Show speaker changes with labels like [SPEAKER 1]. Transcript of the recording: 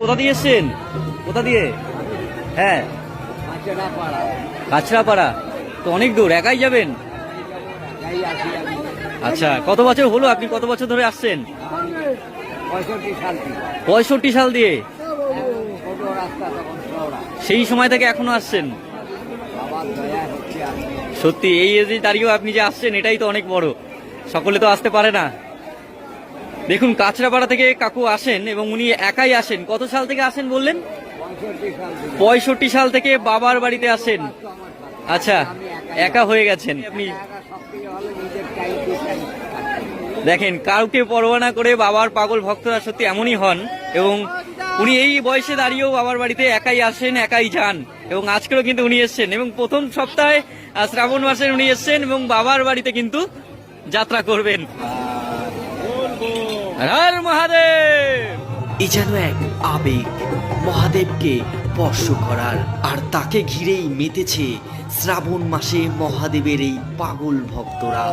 [SPEAKER 1] কোথা দিয়ে এসছেন? কোথা দিয়ে? হ্যাঁ, কাছড়াপাড়া। তো অনেক দূর, একাই যাবেন? আচ্ছা, কত বছর হলো? আপনি কত বছর ধরে আসছেন? 65 সাল দিয়ে? সেই সময় থেকে এখনো আসছেন? সত্যি এই এজে দাঁড়িয়েও আপনি যে আসছেন এটাই তো অনেক বড়। সকলে তো আসতে পারে না। দেখুন, কাছড়াপাড়া থেকে কাকু আসেন এবং উনি একাই আসেন। কত সাল থেকে আসেন বললেন? 65 সাল থেকে বাবার বাড়িতে আসেন। আচ্ছা, একা হয়ে গেছেন আপনি। দেখেন, কাউকে পরোয়া না করে বাবার পাগল ভক্তরা সত্যি এমনই হন। এবং উনি এই বয়সে দাঁড়িয়েও বাবার বাড়িতে একাই আসেন, একাই যান। এবং আজকেও কিন্তু উনি এসছেন এবং প্রথম সপ্তাহে শ্রাবণ মাসে উনি এসছেন এবং বাবার বাড়িতে কিন্তু যাত্রা করবেন। হর হর মহাদেব।
[SPEAKER 2] এ যেন এক আবেগ, মহাদেবকে স্পর্শ করার। আর তাকে ঘিরেই মেতেছে শ্রাবণ মাসে মহাদেবের এই পাগল ভক্তরা।